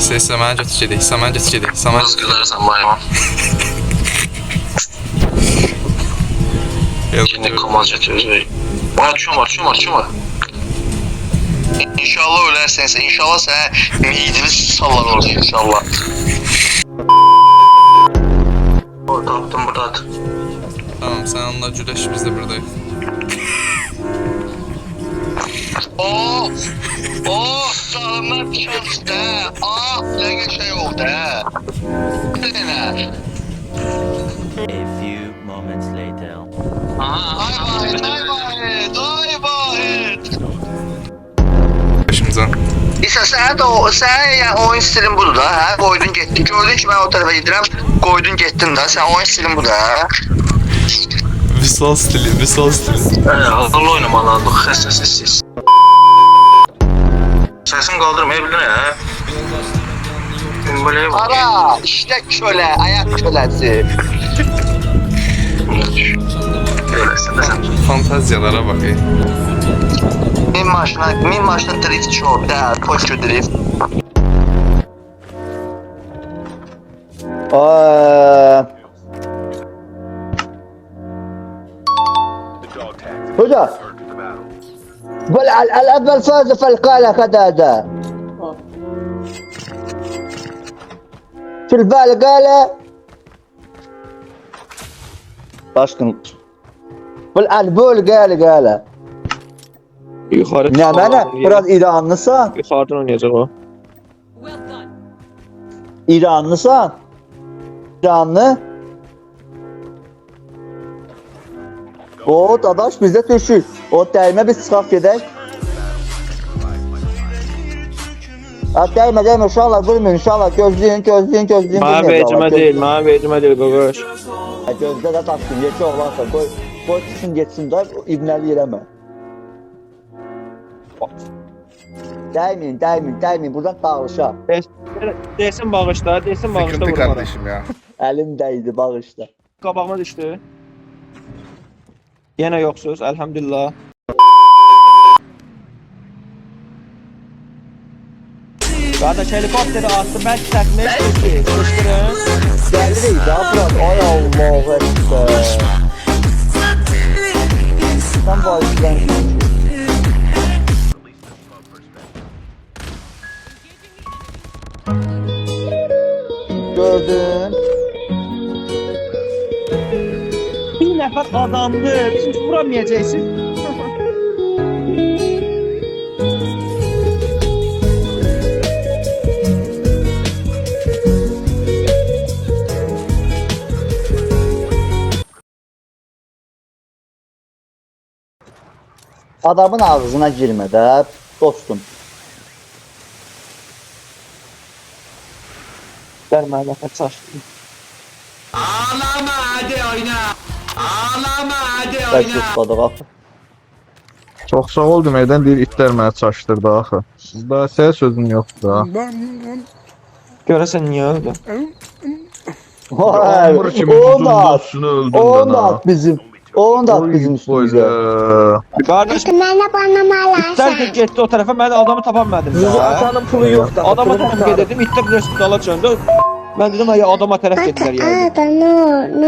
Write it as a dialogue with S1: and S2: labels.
S1: Səməni götür gedək, səməni götür gedək. Səməni
S2: Nasıl gülərsən bayram? Yine komaz götürürüz. Bana çömür. İnşallah ölərsən, inşallah sən midini sallar orada inşallah. Orada tapdım buradadır.
S1: Tamam, sen onunla güləş, biz də buradayıq.
S2: Sağından çalıştı. Ne şey oldu he. Ne?
S3: A few moments later.
S2: Ay vahid.
S1: Başımıza.
S2: İsa sen yani oyun stilin budur da ha. Koydun getdin. Gördün ki ben o tarafa gidirəm. Koydun getdin da. Sen oyun stilin budur ha.
S1: Visual stili.
S2: Hazırlı oynamalıydıq, xəstəsiz. Səsini qaldırmayabilir ha. Ara, işte köle, ayak kölesi. Kölesin de sen.
S1: Fantaziyalara bak.
S2: Min maşına drift çok da, Tokyo drift.
S4: هدى الأول فاز فالقالة خدادة في الفالقالة Başkın البول قال
S5: Yukarı
S4: ne bana biraz İranlısan
S5: Yukarıdan oynayacak o.
S4: İranlısan İranlı o dadaş bizde düşür o değme biz çıkak gedək değme uşaqlar vurmayın uşaqlar gözləyin
S5: Mənə vecimə deyil qoqoş.
S4: Gözdə də taxsın yekə oğlansa qoy tutsun geçsin da ibnəli eləmə Dəyməyin buradan dağılışa
S5: Desin bağışla vurmaram.
S1: kardeşim ya.
S4: Əlim dəydi bağışla
S5: Qabağıma düşdü. Yenə yoxsuz, elhamdülillah. Qardaş helikopteri attı, mən çəkmək sıçdırın.
S4: Gəlirik daha Fırat ay Allah ekber Sən bağışlan Gördün
S5: Bir nəfər adamdı, siz vuramayacaqsınız.
S4: Adamın ağzına girmə də dostum
S5: Gəlmə, nəfər çaşdı.
S4: Bəlkə tutmadıq axı
S6: Çox sağ ol deməkdən deyir itlər mənə çaşdırdı axı. Sizdə səs sözün yoxdur ha.
S5: Görəsən niyə öldü?
S6: Amur kimi buzun öldün
S4: Onu da at bizim üstümüzə
S5: Qardaş, itlər də getdi o tərəfə, mən adamı tapamadım.
S7: Atanın pulu yoxdur.
S5: Adama tərəf gedirdim, itlər rəsdala çöndü. Mən dedim, ay adama tərəf getdilər yəni.
S8: no,